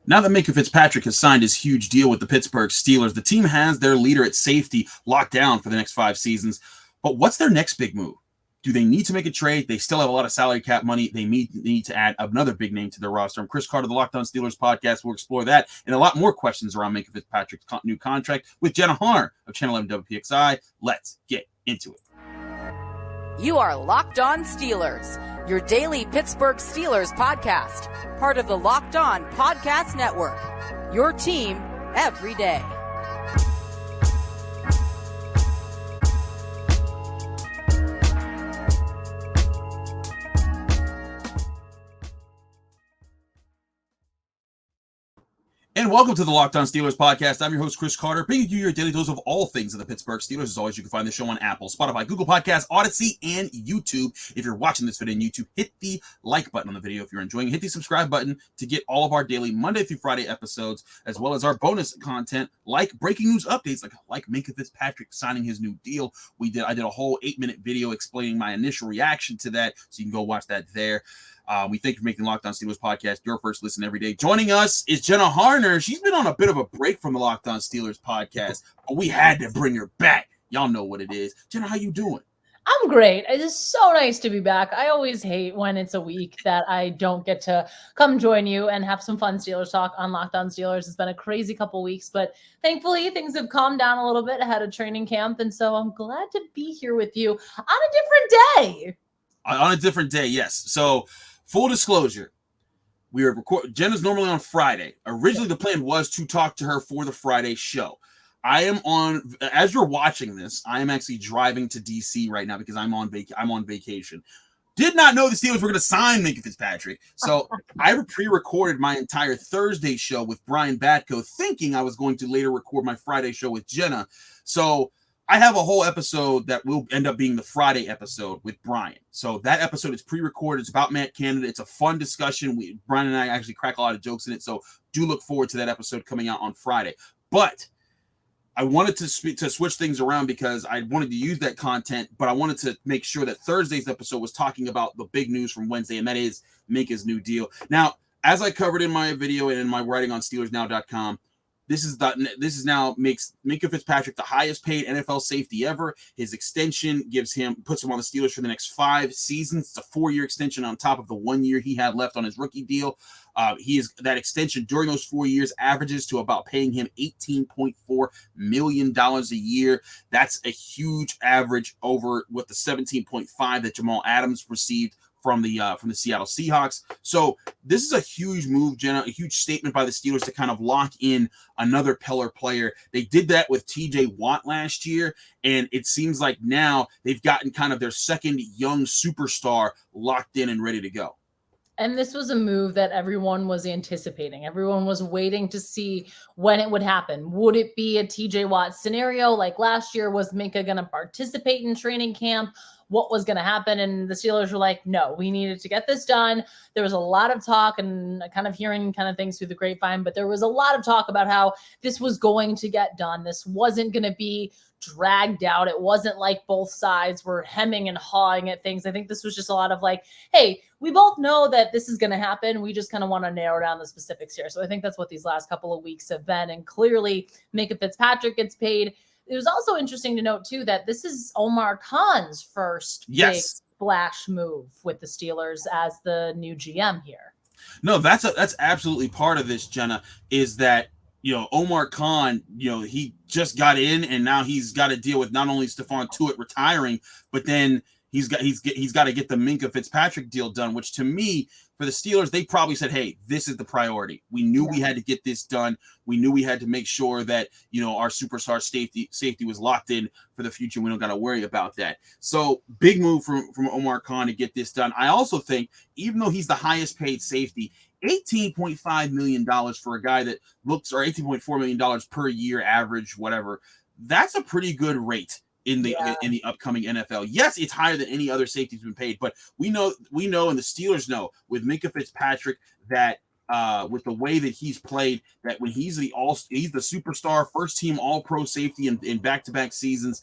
Now that Minkah Fitzpatrick has signed his huge deal with the Pittsburgh Steelers, the team has their leader at safety locked down for the next 5 seasons. But what's their next big move? Do they need to make a trade? They still have a lot of salary cap money. They need to add another big name to their roster. I'm Chris Carter, the Locked On Steelers podcast. We'll explore that and a lot more questions around Minkah Fitzpatrick's new contract with Jenna Harner of Channel 11 WPXI. Let's get into it. You are Locked On Steelers, your daily Pittsburgh Steelers podcast, part of the Locked On Podcast Network, your team every day. And welcome to the Locked On Steelers podcast. I'm your host, Chris Carter, bringing you your daily dose of all things of the Pittsburgh Steelers. As always, you can find the show on Apple, Spotify, Google Podcasts, Odyssey, and YouTube. If you're watching this video on YouTube, hit the like button on the video if you're enjoying it. Hit the subscribe button to get all of our daily Monday through Friday episodes, as well as our bonus content like breaking news updates, like Minkah Fitzpatrick signing his new deal. I did a whole 8-minute video explaining my initial reaction to that, so you can go watch that there. We thank you for making Locked On Steelers podcast your first listen every day. Joining us is Jenna Harner. She's been on a bit of a break from the Locked On Steelers podcast, but we had to bring her back. Y'all know what it is. Jenna, how you doing? I'm great. It is so nice to be back. I always hate when it's a week that I don't get to come join you and have some fun Steelers talk on Locked On Steelers. It's been a crazy couple weeks, but thankfully things have calmed down a little bit ahead of training camp, and so I'm glad to be here with you on a different day. On a different day, yes. So, full disclosure, we are Jenna's normally on Friday. Originally, the plan was to talk to her for the Friday show. I am on, as you're watching this, I am actually driving to DC right now because I'm on vacation. Did not know the Steelers were going to sign Minkah Fitzpatrick. So I pre-recorded my entire Thursday show with Brian Batko, thinking I was going to later record my Friday show with Jenna. So I have a whole episode that will end up being the Friday episode with Brian. So that episode is pre-recorded. It's about Matt Canada. It's a fun discussion. Brian and I actually crack a lot of jokes in it. So do look forward to that episode coming out on Friday. But I wanted to switch things around because I wanted to use that content, but I wanted to make sure that Thursday's episode was talking about the big news from Wednesday, and that is Minkah's new deal. Now, as I covered in my video and in my writing on SteelersNow.com, this now makes Minkah Fitzpatrick the highest paid NFL safety ever. His extension puts him on the Steelers for the next 5 seasons. It's a 4-year extension on top of the 1 year he had left on his rookie deal. That extension during those 4 years averages to about paying him $18.4 million a year. That's a huge average over what the $17.5 that Jamal Adams received from the Seattle Seahawks. So this is a huge move, Jenna, a huge statement by the Steelers to kind of lock in another pillar player. They did that with T.J.Watt last year, and it seems like now they've gotten kind of their second young superstar locked in and ready to go. And this was a move that everyone was anticipating. Everyone was waiting to see when it would happen. Would it be a T.J.Watt scenario like last year? Was Minkah going to participate in training camp? What was going to happen? And the Steelers were like, no, we needed to get this done. There was a lot of talk and kind of hearing kind of things through the grapevine, but there was a lot of talk about how this was going to get done. This wasn't going to be dragged out. It wasn't like both sides were hemming and hawing at things. I think this was just a lot of like, hey, we both know that this is going to happen. We just kind of want to narrow down the specifics here. So I think that's what these last couple of weeks have been. And clearly Minkah Fitzpatrick gets paid. It was also interesting to note, too, that this is Omar Khan's first big splash move with the Steelers as the new GM here. No, that's absolutely part of this, Jenna, is that, Omar Khan, he just got in and now he's got to deal with not only Stephon Tuitt retiring, but then he's got to get the Minkah Fitzpatrick deal done, which to me, for the Steelers, they probably said, hey, this is the priority. We knew we had to get this done. We knew we had to make sure that, our superstar safety was locked in for the future. We don't got to worry about that. So big move from Omar Khan to get this done. I also think, even though he's the highest paid safety, $18.5 million for a guy that looks, or $18.4 million per year average, whatever, that's a pretty good rate in the upcoming NFL. Yes, it's higher than any other safety's been paid, but we know, and the Steelers know with Minkah Fitzpatrick that with the way that he's played, that when he's the superstar first team all-pro safety in back-to-back seasons,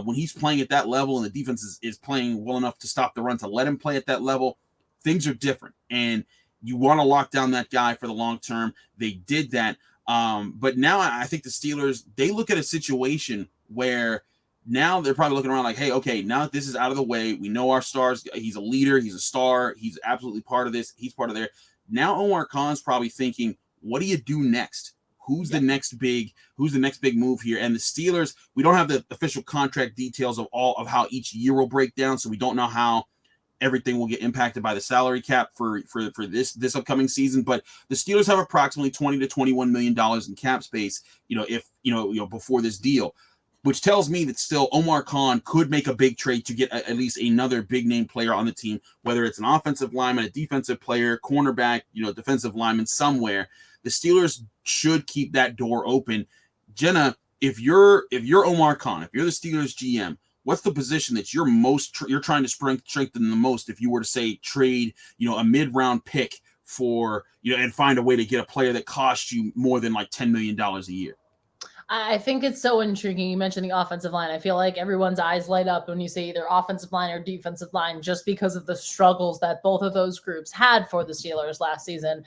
when he's playing at that level and the defense is playing well enough to stop the run to let him play at that level, things are different. And You want to lock down that guy for the long term. They did that. But now I think the Steelers, they look at a situation where now they're probably looking around like, hey, okay, now that this is out of the way, we know our stars. He's a leader. He's a star. He's absolutely part of this. He's part of there. Now Omar Khan's probably thinking, what do you do next? Who's the next big move here? And the Steelers, we don't have the official contract details of how each year will break down, so we don't know how everything will get impacted by the salary cap for this upcoming season. But the Steelers have approximately $20 to $21 million in cap space, before this deal, which tells me that still Omar Khan could make a big trade to get at least another big name player on the team, whether it's an offensive lineman, a defensive player, cornerback, defensive lineman somewhere. The Steelers should keep that door open. Jenna, if you're Omar Khan, if you're the Steelers GM, what's the position that you're trying to strengthen the most if you were to say trade, a mid-round pick for, and find a way to get a player that costs you more than like $10 million a year? I think it's so intriguing. You mentioned the offensive line. I feel like everyone's eyes light up when you say either offensive line or defensive line, just because of the struggles that both of those groups had for the Steelers last season.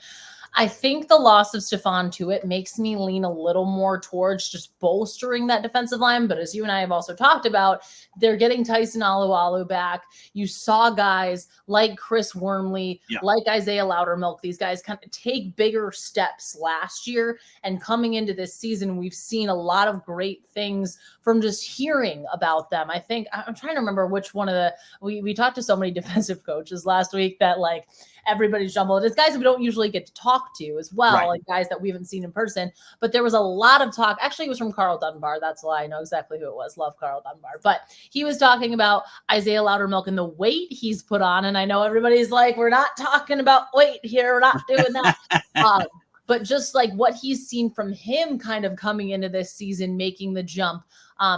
I think the loss of Stephon Tuitt makes me lean a little more towards just bolstering that defensive line. But as you and I have also talked about, they're getting Tyson Alualu back. You saw guys like Chris Wormley, like Isaiah Loudermilk. These guys kind of take bigger steps last year. And coming into this season, we've seen a lot of great things from just hearing about them. I think I'm trying to remember which one of we talked to so many defensive coaches last week that like everybody's jumbled. It's guys that we don't usually get to talk to as well, right, like guys that we haven't seen in person. But there was a lot of talk. Actually, it was from Carl Dunbar. That's why I know exactly who it was. Love Carl Dunbar. But he was talking about Isaiah Loudermilk and the weight he's put on. And I know everybody's like, we're not talking about weight here. We're not doing that. But just like what he's seen from him kind of coming into this season, making the jump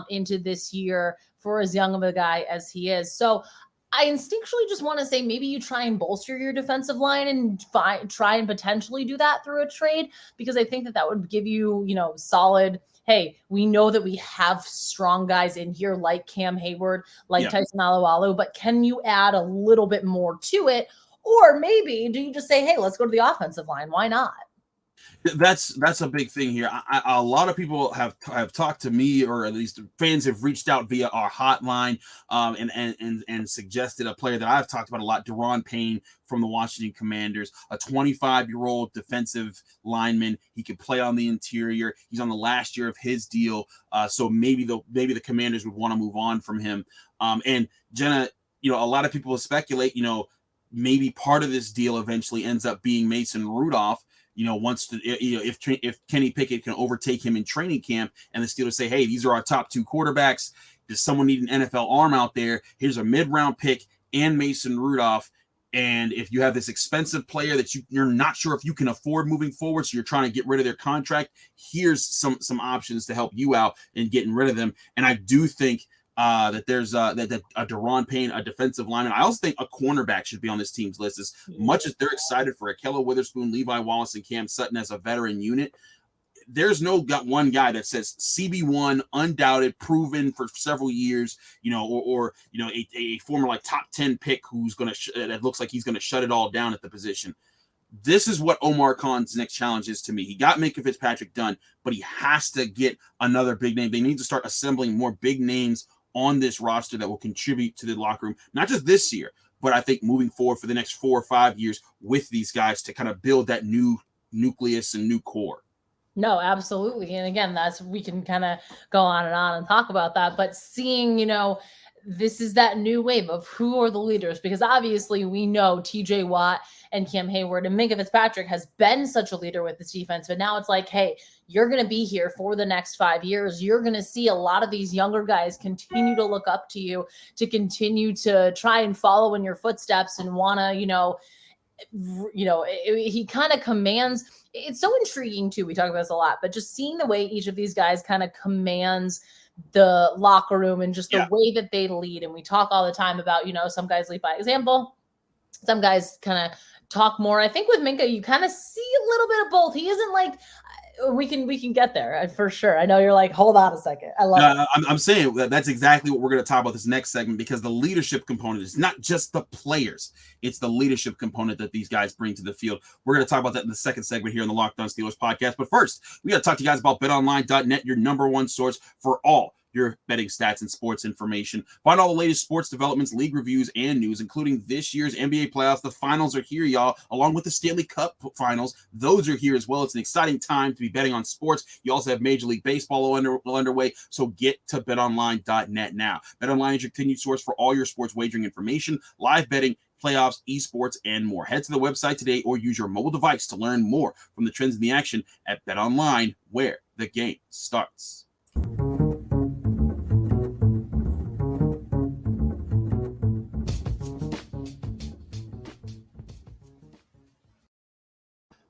into this year for as young of a guy as he is. So I instinctually just want to say maybe you try and bolster your defensive line and try and potentially do that through a trade, because I think that would give you, solid, hey, we know that we have strong guys in here like Cam Heyward, like Tyson Alualu, but can you add a little bit more to it? Or maybe do you just say, hey, let's go to the offensive line? Why not? That's a big thing here. A lot of people have talked to me, or at least fans have reached out via our hotline and suggested a player that I've talked about a lot, Daron Payne from the Washington Commanders, a 25-year-old defensive lineman. He could play on the interior. He's on the last year of his deal, so maybe the Commanders would want to move on from him. And Jenna, a lot of people speculate, maybe part of this deal eventually ends up being Mason Rudolph. If Kenny Pickett can overtake him in training camp and the Steelers say, hey, these are our top two quarterbacks. Does someone need an NFL arm out there? Here's a mid-round pick and Mason Rudolph. And if you have this expensive player that you're not sure if you can afford moving forward, so you're trying to get rid of their contract, here's some options to help you out in getting rid of them. And I do think that there's a Daron Payne, a defensive lineman. I also think a cornerback should be on this team's list. As much as they're excited for Ahkello Witherspoon, Levi Wallace, and Cam Sutton as a veteran unit, there's one guy that says CB1, undoubted, proven for several years, or a former like top 10 pick who's that looks like he's gonna shut it all down at the position. This is what Omar Khan's next challenge is to me. He got Minkah Fitzpatrick done, but he has to get another big name. They need to start assembling more big names on this roster that will contribute to the locker room, not just this year, but I think moving forward for the next 4 or 5 years with these guys to kind of build that new nucleus and new core. No, absolutely. And again, we can kind of go on and talk about that, but seeing, this is that new wave of who are the leaders, because obviously we know T.J.Watt and Cam Heyward and Minkah Fitzpatrick has been such a leader with this defense, but now it's like, hey, you're going to be here for the next 5 years. You're going to see a lot of these younger guys continue to look up to you, to continue to try and follow in your footsteps and want to, he kind of commands. It's so intriguing too. We talk about this a lot, but just seeing the way each of these guys kind of commands the locker room and just the way that they lead. And we talk all the time about, some guys lead by example. Some guys kind of talk more. I think with Minkah, you kind of see a little bit of both. He isn't like, we can get there for sure. I know you're like, hold on a second. I love it. I'm saying that's exactly what we're going to talk about this next segment, because the leadership component is not just the players. It's the leadership component that these guys bring to the field. We're going to talk about that in the second segment here on the Locked On Steelers podcast. But first, we got to talk to you guys about betonline.net, your number one source for all your betting stats and sports information. Find all the latest sports developments, league reviews, and news, including this year's NBA playoffs. The finals are here, y'all, along with the Stanley Cup finals. Those are here as well. It's an exciting time to be betting on sports. You also have Major League Baseball underway, so get to betonline.net now. BetOnline is your continued source for all your sports wagering information, live betting, playoffs, esports, and more. Head to the website today or use your mobile device to learn more from the trends in the action at BetOnline, where the game starts.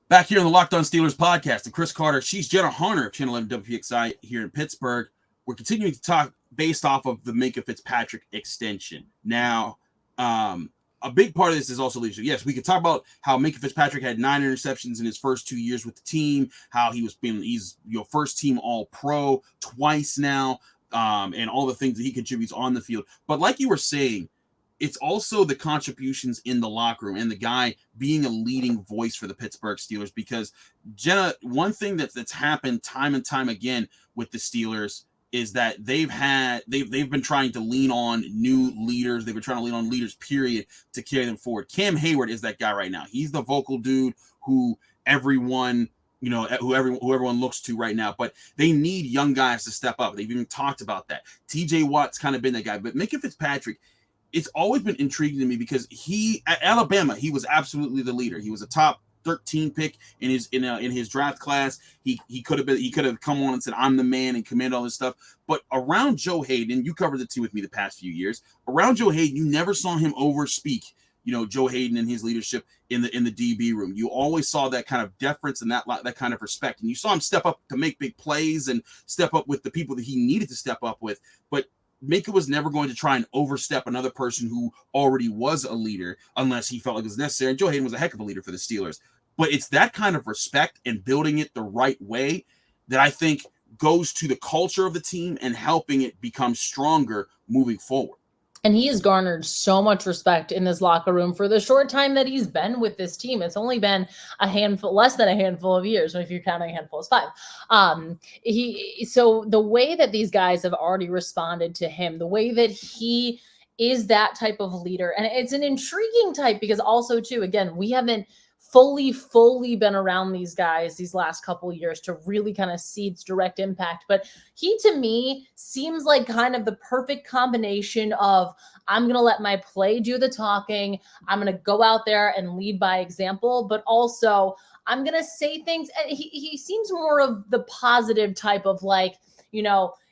Back here on the Locked On Steelers podcast, and Chris Carter, she's Jenna Harner of Channel 11 WPXI here in Pittsburgh. We're continuing to talk based off of the Minkah Fitzpatrick extension. Now, a big part of this is also leadership. Yes, we could talk about how Minkah Fitzpatrick had 9 interceptions in his first 2 years with the team, how he's first team All-Pro twice now, and all the things that he contributes on the field. But like you were saying, it's also the contributions in the locker room and the guy being a leading voice for the Pittsburgh Steelers. Because, Jenna, one thing that's happened time and time again with the Steelers is that they've been trying to lean on new leaders. They've been trying to lean on leaders, period, to carry them forward. Cam Heyward is that guy right now. He's the vocal dude who everyone looks to right now, but they need young guys to step up. They've even talked about that. T.J.Watt's kind of been that guy, but Minkah Fitzpatrick, it's always been intriguing to me because at Alabama, he was absolutely the leader. He was a top 13 pick in his draft class. He could have come on and said, I'm the man, and command all this stuff. But around Joe Hayden, you covered the team with me the past few years. Around Joe Hayden, you never saw him overspeak, Joe Hayden and his leadership in the DB room. You always saw that kind of deference and that kind of respect. And you saw him step up to make big plays and step up with the people that he needed to step up with. But Minkah was never going to try and overstep another person who already was a leader unless he felt like it was necessary. And Joe Hayden was a heck of a leader for the Steelers. But it's that kind of respect and building it the right way that I think goes to the culture of the team and helping it become stronger moving forward. And he has garnered so much respect in this locker room for the short time that he's been with this team. It's only been less than a handful of years, if you're counting a handful as 5. So the way that these guys have already responded to him, the way that he is that type of leader, and it's an intriguing type because also too, again, we haven't fully been around these guys these last couple of years to really kind of see its direct impact. But he, to me, seems like kind of the perfect combination of, I'm going to let my play do the talking. I'm going to go out there and lead by example, but also I'm going to say things. He seems more of the positive type of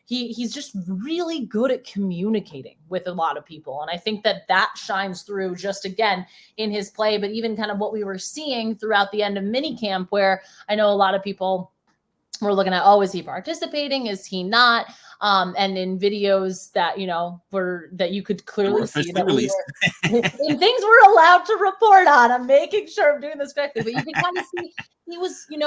he's just really good at communicating with a lot of people. And I think that shines through just, again, in his play, but even kind of what we were seeing throughout the end of minicamp, where I know a lot of people were looking at, is he participating? Is he not? And in videos that, that you could clearly see that and things we're allowed to report on. I'm making sure I'm doing this correctly, but you can kind of see he was, he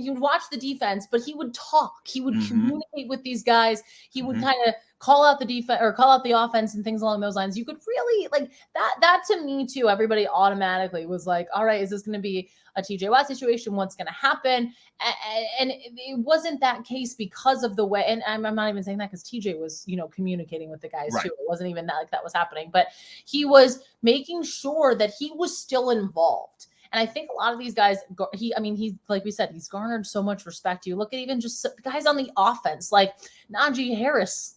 would watch the defense, but he would talk. He would communicate with these guys. He would kind of call out the defense or call out the offense and things along those lines. You could really that to me too. Everybody automatically was like, all right, is this going to be a T.J.Watt situation? What's going to happen? And it wasn't that case because of the way, and I'm not even saying that because T.J. was, communicating with the guys too. It wasn't even that was happening, but he was making sure that he was still involved. And I think a lot of these guys, he's like we said, he's garnered so much respect. You look at even just guys on the offense, like Najee Harris,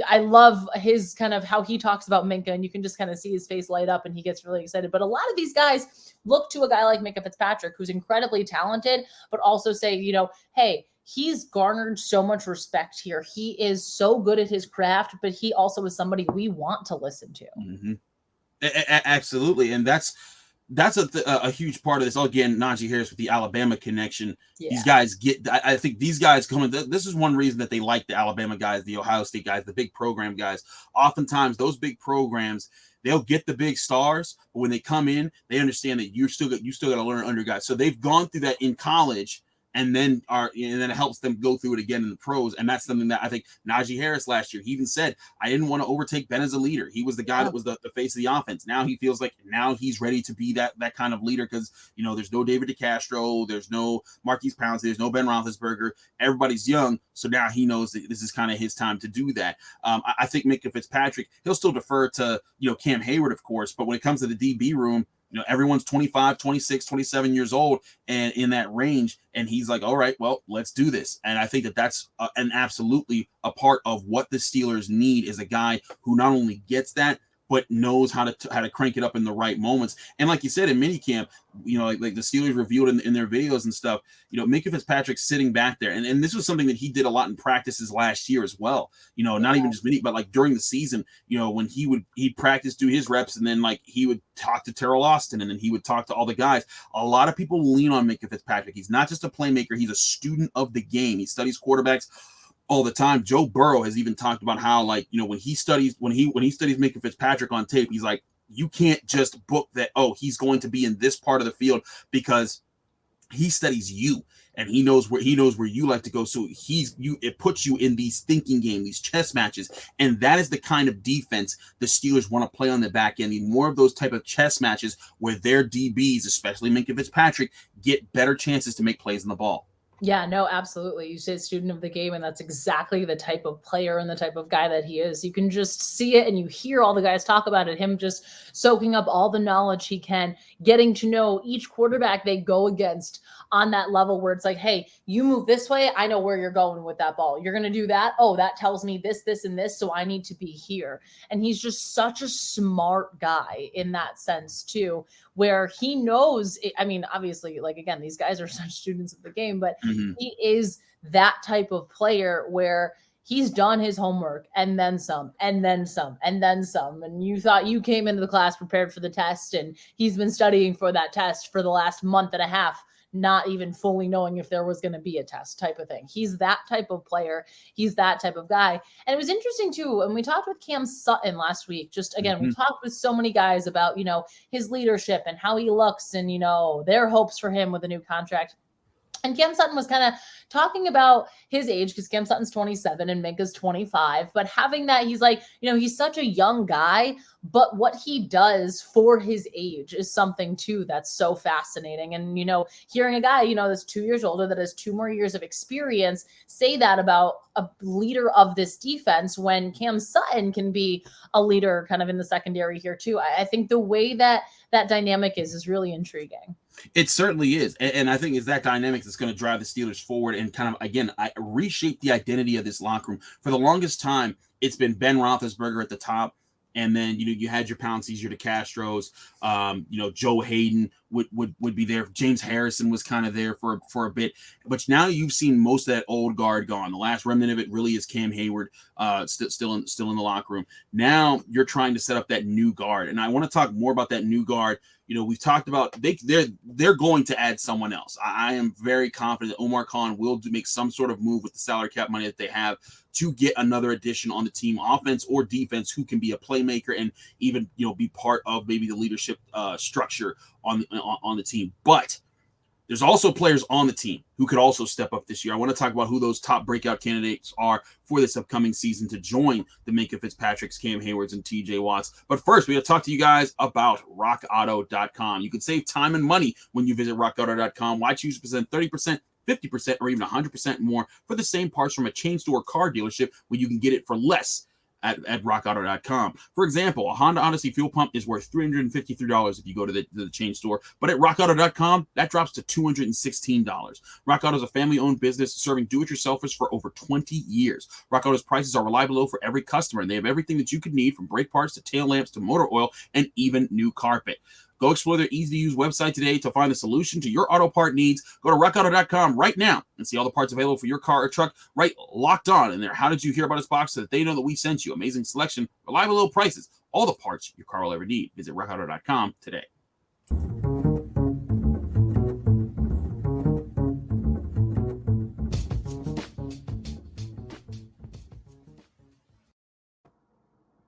I love his kind of how he talks about Minkah, and you can just kind of see his face light up and he gets really excited. But a lot of these guys look to a guy like Minkah Fitzpatrick, who's incredibly talented, but also say, hey, he's garnered so much respect here. He is so good at his craft, but he also is somebody we want to listen to. Mm-hmm. Absolutely. And that's a huge part of this. Again, Najee Harris with the Alabama connection. Yeah. These guys I think these guys this is one reason that they like the Alabama guys, the Ohio State guys, the big program guys. Oftentimes those big programs, they'll get the big stars, but when they come in, they understand that you still got to learn under guys. So they've gone through that in college, and then it helps them go through it again in the pros. And that's something that I think Najee Harris last year, he even said, I didn't want to overtake Ben as a leader. He was the guy that was the face of the offense. Now he feels like now he's ready to be that kind of leader, because there's no David DeCastro, there's no Marquise Pouncey, there's no Ben Roethlisberger. Everybody's young, so now he knows that this is kind of his time to do that. I think Minkah Fitzpatrick, he'll still defer to Cam Heyward, of course, but when it comes to the DB room, everyone's 25, 26, 27 years old and in that range. And he's like, all right, well, let's do this. And I think that that's an absolutely a part of what the Steelers need, is a guy who not only gets that, but knows how to crank it up in the right moments. And like you said, in minicamp, like the Steelers revealed in their videos and stuff, Minkah Fitzpatrick sitting back there. And this was something that he did a lot in practices last year as well. Not even just mini, but like during the season, when he'd practice, do his reps, and then like he would talk to Terrell Austin, and then he would talk to all the guys. A lot of people lean on Minkah Fitzpatrick. He's not just a playmaker, he's a student of the game. He studies quarterbacks all the time. Joe Burrow has even talked about how, like, when he studies Minkah Fitzpatrick on tape, he's like, you can't just book that, oh, he's going to be in this part of the field, because he studies you and he knows where you like to go. So it puts you in these thinking game, these chess matches. And that is the kind of defense the Steelers want to play on the back end. Need more of those type of chess matches where their DBs, especially Minkah Fitzpatrick, get better chances to make plays on the ball. Yeah, no, absolutely. You say student of the game, and that's exactly the type of player and the type of guy that he is. You can just see it, and you hear all the guys talk about it, him just soaking up all the knowledge he can, getting to know each quarterback they go against on that level where it's like, hey, you move this way, I know where you're going with that ball. You're going to do that. Oh, that tells me this, this, and this, so I need to be here. And he's just such a smart guy in that sense too, where he knows, I mean, obviously, like, again, these guys are such students of the game, but he is that type of player where he's done his homework and then some, and then some, and then some. And you thought you came into the class prepared for the test, and he's been studying for that test for the last month and a half, not even fully knowing if there was going to be a test type of thing. He's that type of player. He's that type of guy. And it was interesting too, when we talked with Cam Sutton last week, just again, we talked with so many guys about, his leadership and how he looks and, their hopes for him with a new contract. And Cam Sutton was kind of talking about his age, because Cam Sutton's 27 and Minkah's 25. But having that, he's like, he's such a young guy, but what he does for his age is something too that's so fascinating. And, hearing a guy, that's 2 years older, that has 2 more years of experience, say that about a leader of this defense, when Cam Sutton can be a leader kind of in the secondary here too. I think the way that dynamic is really intriguing. It certainly is. And I think it's that dynamic that's going to drive the Steelers forward and kind of, again, reshape the identity of this locker room. For the longest time, it's been Ben Roethlisberger at the top. And then, you had your Pounceys, your DeCastros, Joe Hayden would be there. James Harrison was kind of there for a bit. But now you've seen most of that old guard gone. The last remnant of it really is Cam Heyward, still in the locker room. Now you're trying to set up that new guard. And I want to talk more about that new guard. We've talked about they're going to add someone else. I am very confident that Omar Khan will make some sort of move with the salary cap money that they have to get another addition on the team, offense or defense, who can be a playmaker and even be part of maybe the leadership structure on the team. But there's also players on the team who could also step up this year. I want to talk about who those top breakout candidates are for this upcoming season to join the Minkah Fitzpatricks, Cam Heywards, and T.J.Watts. But first, we got to talk to you guys about RockAuto.com. You can save time and money when you visit RockAuto.com. Why choose to present 30%, 50%, or even 100% more for the same parts from a chain store car dealership when you can get it for less at rockauto.com. For example, a Honda Odyssey fuel pump is worth $353 if you go to the chain store, but at rockauto.com, that drops to $216. Rock Auto is a family-owned business serving do-it-yourselfers for over 20 years. Rock Auto's prices are reliably low for every customer, and they have everything that you could need, from brake parts to tail lamps to motor oil and even new carpet. Go explore their easy-to-use website today to find the solution to your auto part needs. Go to rockauto.com right now and see all the parts available for your car or truck right locked on in there. How did you hear about us box so that they know that we sent you? Amazing selection, reliable low prices, all the parts your car will ever need. Visit rockauto.com today.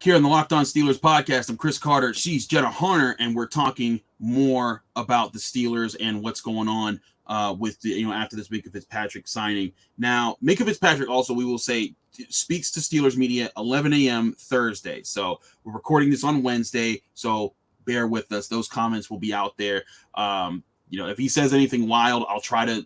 Here on the Locked On Steelers podcast, I'm Chris Carter. She's Jenna Harner, and we're talking more about the Steelers and what's going on with the, after this Minkah Fitzpatrick signing. Now, Minkah Fitzpatrick also, we will say, speaks to Steelers media 11 a.m. Thursday. So we're recording this on Wednesday, so bear with us. Those comments will be out there. If he says anything wild, I'll try to,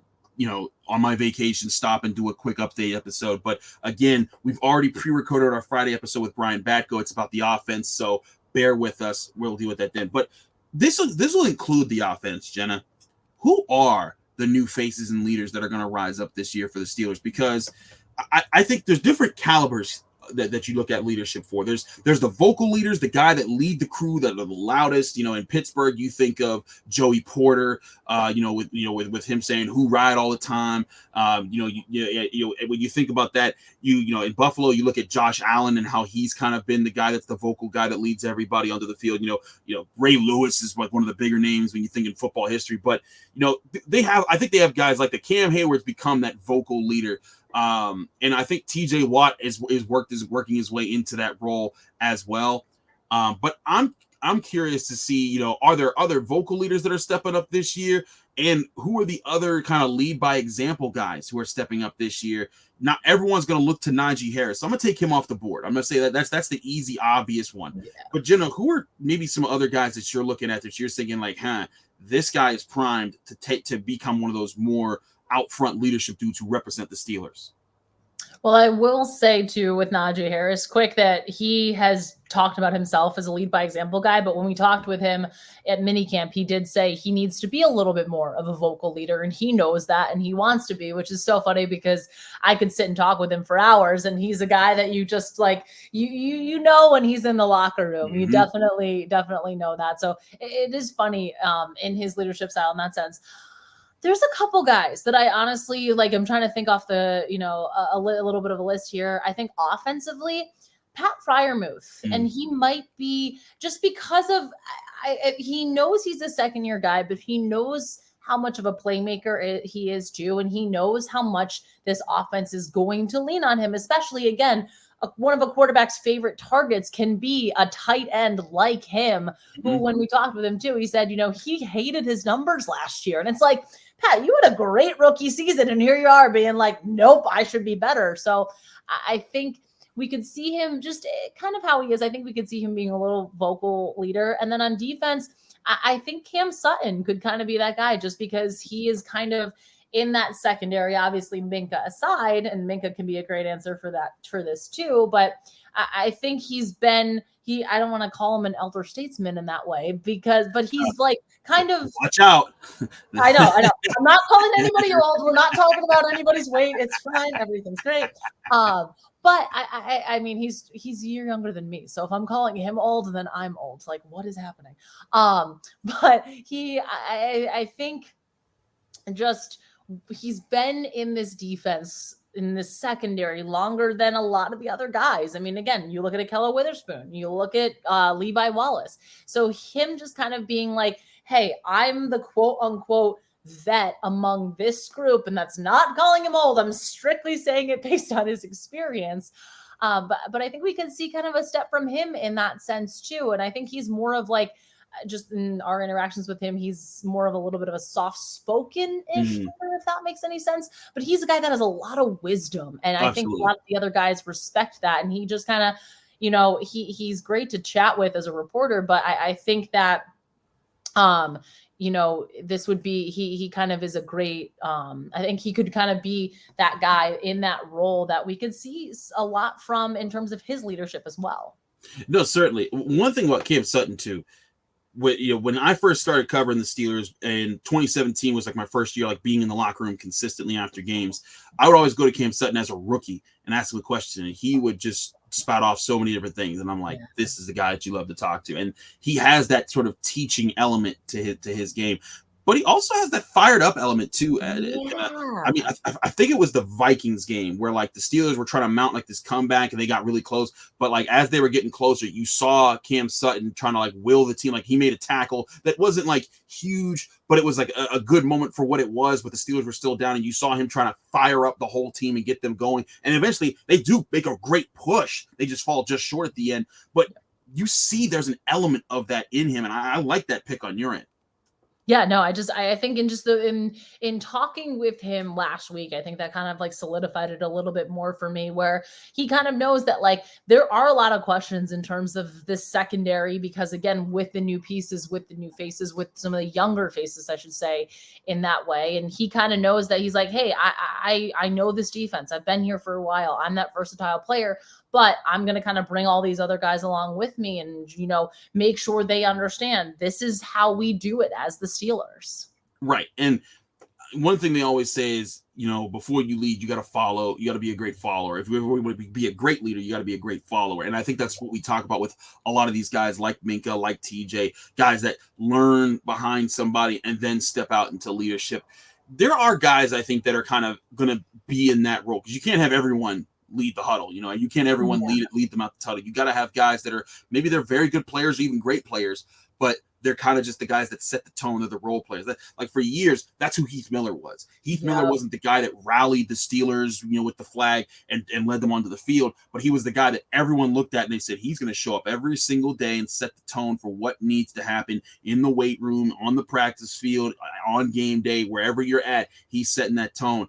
on my vacation, stop and do a quick update episode. But again, we've already pre-recorded our Friday episode with Brian Batko. It's about the offense, so bear with us. We'll deal with that then. But this will include the offense, Jenna. Who are the new faces and leaders that are going to rise up this year for the Steelers? Because I think there's different calibers that you look at leadership for. There's the vocal leaders, the guy that lead the crew, that are the loudest. In Pittsburgh, you think of Joey Porter, with him saying "who ride" all the time. When you think about that, in Buffalo, you look at Josh Allen and how he's kind of been the guy that's the vocal guy that leads everybody onto the field. Ray Lewis is like one of the bigger names when you think in football history. But I think they have guys like the Cam Heyward's become that vocal leader. And I think T.J.Watt is working his way into that role as well. But I'm curious to see, are there other vocal leaders that are stepping up this year? And who are the other kind of lead by example guys who are stepping up this year? Not everyone's going to look to Najee Harris. So I'm going to take him off the board. I'm going to say that's the easy, obvious one. Yeah. But Jenna, who are maybe some other guys that you're looking at that you're thinking like, this guy is primed to become one of those more out front leadership dudes who represent the Steelers? Well, I will say too with Najee Harris, quick, that he has talked about himself as a lead by example guy. But when we talked with him at minicamp, he did say he needs to be a little bit more of a vocal leader, and he knows that, and he wants to be, which is so funny because I could sit and talk with him for hours, and he's a guy that you just like, you know, when he's in the locker room, you definitely know that. So it is funny in his leadership style in that sense. There's a couple guys that I honestly like. I'm trying to think off the, a little bit of a list here. I think offensively, Pat Freiermuth, and he might be just because of he knows he's a second-year guy, but he knows how much of a playmaker he is too, and he knows how much this offense is going to lean on him, especially again. One of a quarterback's favorite targets can be a tight end like him, who, when we talked with him too, he said, he hated his numbers last year. And it's like, Pat, you had a great rookie season, and here you are being like, nope, I should be better. So I think we could see him just kind of how he is. I think we could see him being a little vocal leader. And then on defense, I think Cam Sutton could kind of be that guy just because he is kind of in that secondary, obviously Minkah aside, and Minkah can be a great answer for this too. But I think I don't want to call him an elder statesman in that way but he's like kind of watch out. I know. I'm not calling anybody old. We're not talking about anybody's weight. It's fine. Everything's great. But I mean, he's a year younger than me. So if I'm calling him old, then I'm old. Like, what is happening? But I think just, he's been in this defense, in this secondary, longer than a lot of the other guys. I mean, again, you look at Ahkello Witherspoon, you look at Levi Wallace. So him just kind of being like, hey, I'm the quote unquote vet among this group. And that's not calling him old. I'm strictly saying it based on his experience. But I think we can see kind of a step from him in that sense too. And I think he's more of like, just in our interactions with him, he's more of a little bit of a soft-spoken-ish leader, if that makes any sense. But he's a guy that has a lot of wisdom, and I think a lot of the other guys respect that. And he just kind of, he's great to chat with as a reporter. But I think that, this would be he kind of is a great. I think he could kind of be that guy in that role that we could see a lot from in terms of his leadership as well. No, certainly. One thing about Cam Sutton too. When I first started covering the Steelers in 2017 was like my first year, like being in the locker room consistently after games, I would always go to Cam Sutton as a rookie and ask him a question, and he would just spout off so many different things. And I'm like, this is the guy that you love to talk to. And he has that sort of teaching element to his game. but he also has that fired up element too, Ed. Yeah. I mean, I think it was the Vikings game where like the Steelers were trying to mount like this comeback and they got really close. But like as they were getting closer, you saw Cam Sutton trying to like will the team. Like he made a tackle that wasn't like huge, but it was like a good moment for what it was. But the Steelers were still down, and you saw him trying to fire up the whole team and get them going. And eventually they do make a great push. They just fall just short at the end. But you see there's an element of that in him, and I like that pick on your end. Yeah, no, I think in talking with him last week, I think that kind of like solidified it a little bit more for me, where he kind of knows that like there are a lot of questions in terms of this secondary, because again, with the new pieces, with the new faces, with some of the younger faces, I should say, in that way. And he kind of knows that he's like, hey, I know this defense. I've been here for a while. I'm that versatile player, but I'm going to kind of bring all these other guys along with me and, you know, make sure they understand this is how we do it as the Steelers. Right. And one thing they always say is, you know, before you lead, you got to follow. You got to be a great follower. If you ever want to be a great leader, you got to be a great follower. And I think that's what we talk about with a lot of these guys like Minkah, like TJ, guys that learn behind somebody and then step out into leadership. There are guys, I think, that are kind of going to be in that role, because you can't have everyone lead the huddle. You know, you can't everyone lead them out the huddle. You got to have guys that are, maybe they're very good players or even great players, but they're kind of just the guys that set the tone of the role players. That, like for years, that's who Heath Miller was. Heath Miller wasn't the guy that rallied the Steelers, you know, with the flag and led them onto the field, but he was the guy that everyone looked at and they said, he's going to show up every single day and set the tone for what needs to happen in the weight room, on the practice field, on game day, wherever you're at, he's setting that tone.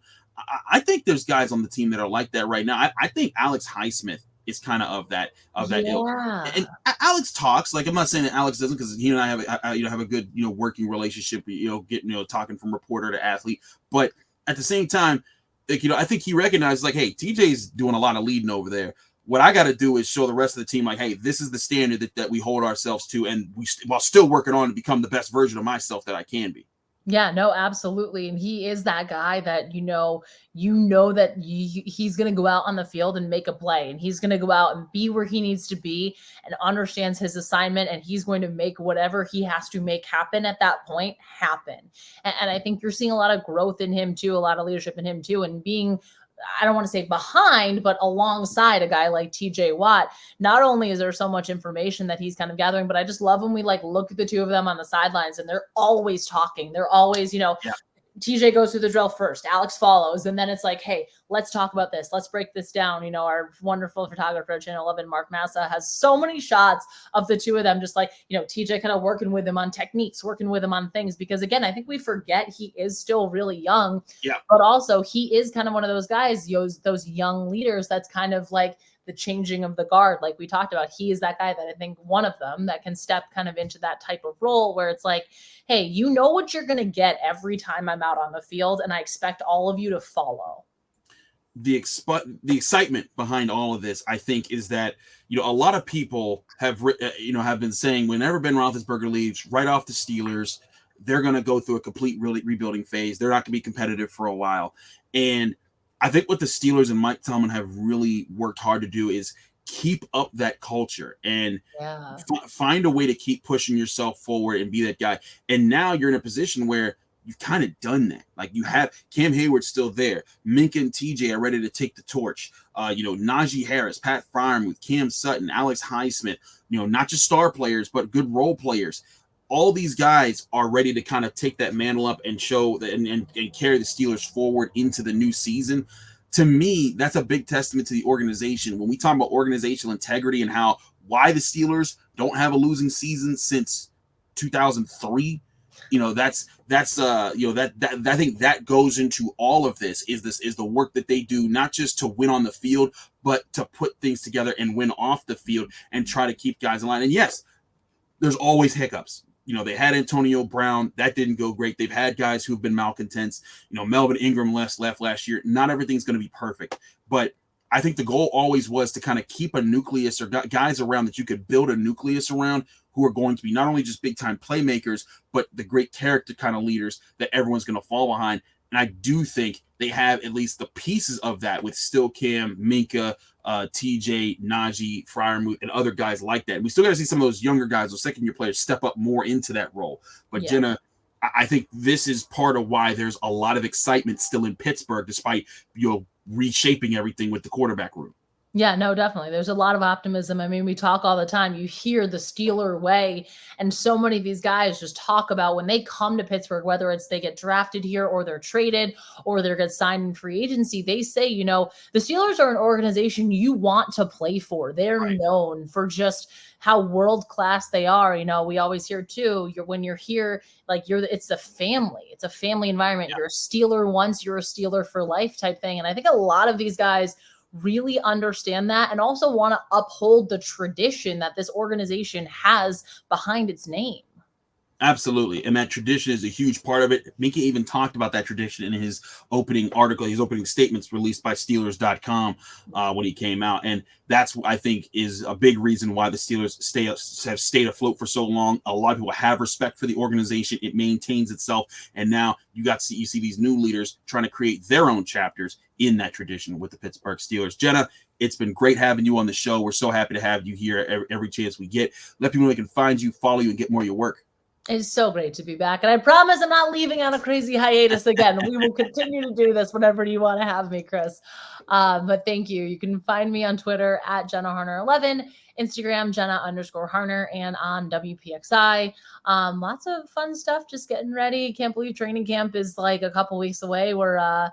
I think there's guys on the team that are like that right now. I think Alex Highsmith is kind of that ilk. And Alex talks, like, I'm not saying that Alex doesn't, because he and I have a good, you know, working relationship, you know, getting, you know, talking from reporter to athlete. But at the same time, like, you know, I think he recognizes, like, hey, TJ's doing a lot of leading over there. What I got to do is show the rest of the team, like, hey, this is the standard that we hold ourselves to, and while still working on to become the best version of myself that I can be. Yeah, no, absolutely. And he is that guy that, you know that he's going to go out on the field and make a play, and he's going to go out and be where he needs to be and understands his assignment. And he's going to make whatever he has to make happen at that point happen. And I think you're seeing a lot of growth in him too, a lot of leadership in him too, and being, I don't want to say behind, but alongside a guy like T.J.Watt. Not only is there so much information that he's kind of gathering, but I just love when we like look at the two of them on the sidelines and they're always talking. They're always, you know, TJ goes through the drill first, Alex follows, and then it's like, hey, let's talk about this. Let's break this down. You know, our wonderful photographer at Channel 11, Mark Massa, has so many shots of the two of them, just like, you know, TJ kind of working with him on techniques, working with him on things, because again, I think we forget he is still really young, but also he is kind of one of those guys, those young leaders that's kind of like the changing of the guard, like we talked about. He is that guy that I think one of them that can step kind of into that type of role where it's like, hey, you know what you're going to get every time I'm out on the field, and I expect all of you to follow. The excitement behind all of this, I think, is that, you know, a lot of people have been saying whenever Ben Roethlisberger leaves, right off the Steelers, they're going to go through a complete rebuilding phase. They're not going to be competitive for a while. And I think what the Steelers and Mike Tomlin have really worked hard to do is keep up that culture and find a way to keep pushing yourself forward and be that guy. And now you're in a position where you've kind of done that. Like, you have Cam Heyward still there. Minkah and TJ are ready to take the torch. You know, Najee Harris, Pat Freiermuth, Cam Sutton, Alex Highsmith, you know, not just star players, but good role players. All these guys are ready to kind of take that mantle up and show that and carry the Steelers forward into the new season. To me, that's a big testament to the organization. When we talk about organizational integrity and why the Steelers don't have a losing season since 2003, you know, I think that goes into all of this. Is the work that they do, not just to win on the field, but to put things together and win off the field and try to keep guys in line. And yes, there's always hiccups. You know, they had Antonio Brown. That didn't go great. They've had guys who've been malcontents. You know, Melvin Ingram left last year. Not everything's going to be perfect. But I think the goal always was to kind of keep a nucleus or guys around that you could build a nucleus around who are going to be not only just big-time playmakers, but the great character kind of leaders that everyone's going to fall behind. And I do think they have at least the pieces of that with still Cam, Minkah, TJ, Najee, Freiermuth, and other guys like that. We still got to see some of those younger guys, those second-year players, step up more into that role. But Jenna, I think this is part of why there's a lot of excitement still in Pittsburgh, despite reshaping everything with the quarterback room. Yeah, no, definitely. There's a lot of optimism. I mean, we talk all the time. You hear the Steeler way, and so many of these guys just talk about when they come to Pittsburgh, whether it's they get drafted here or they're traded or they get signed in free agency, they say, the Steelers are an organization you want to play for. They're known for just how world-class they are. We always hear too, when you're here, it's a family. It's a family environment. Yeah. You're a Steeler once, you're a Steeler for life type thing. And I think a lot of these guys really understand that and also want to uphold the tradition that this organization has behind its name. Absolutely. And that tradition is a huge part of it. Minkah even talked about that tradition in his opening article, his opening statements released by Steelers.com when he came out. And that's, I think, is a big reason why the Steelers have stayed afloat for so long. A lot of people have respect for the organization. It maintains itself. And now you see these new leaders trying to create their own chapters in that tradition with the Pittsburgh Steelers. Jenna, it's been great having you on the show. We're so happy to have you here every chance we get. Let people know they can find you, follow you, and get more of your work. It's so great to be back. And I promise I'm not leaving on a crazy hiatus again. We will continue to do this whenever you want to have me, Chris. But thank you. You can find me on Twitter at Jenna Harner11, Instagram, Jenna_Harner, and on WPXI. Lots of fun stuff. Just getting ready. Can't believe training camp is like a couple weeks away. We're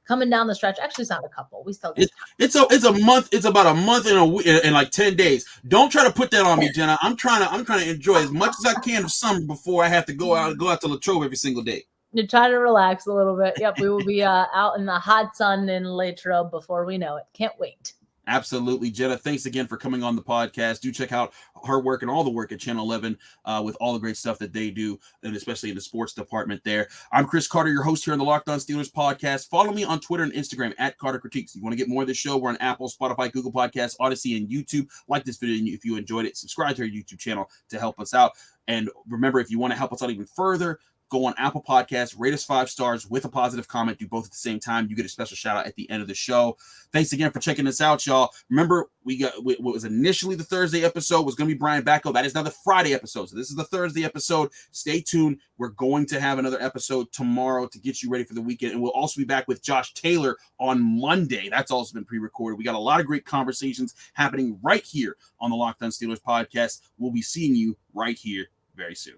coming down the stretch. Actually, it's not a couple. We still it's a month. It's about a month and a week and like 10 days. Don't try to put that on me, Jenna. I'm trying to enjoy as much as I can of summer before I have to go out to Latrobe every single day. You're trying to relax a little bit. Yep, we will be out in the hot sun in Latrobe before we know it. Can't wait. Absolutely. Jenna, thanks again for coming on the podcast. Do check out her work and all the work at Channel 11 with all the great stuff that they do, and especially in the sports department there. I'm Chris Carter, your host here on the Locked On Steelers podcast. Follow me on Twitter and Instagram at Carter Critiques. If you want to get more of this show, we're on Apple, Spotify, Google Podcasts, Odyssey, and YouTube. Like this video if you enjoyed it. Subscribe to our YouTube channel to help us out. And remember, if you want to help us out even further, go on Apple Podcasts, rate us 5 stars with a positive comment. Do both at the same time. You get a special shout out at the end of the show. Thanks again for checking us out, y'all. Remember, what was initially the Thursday episode was going to be Brian Backo. That is now the Friday episode. So this is the Thursday episode. Stay tuned. We're going to have another episode tomorrow to get you ready for the weekend. And we'll also be back with Josh Taylor on Monday. That's also been pre-recorded. We got a lot of great conversations happening right here on the Locked On Steelers podcast. We'll be seeing you right here very soon.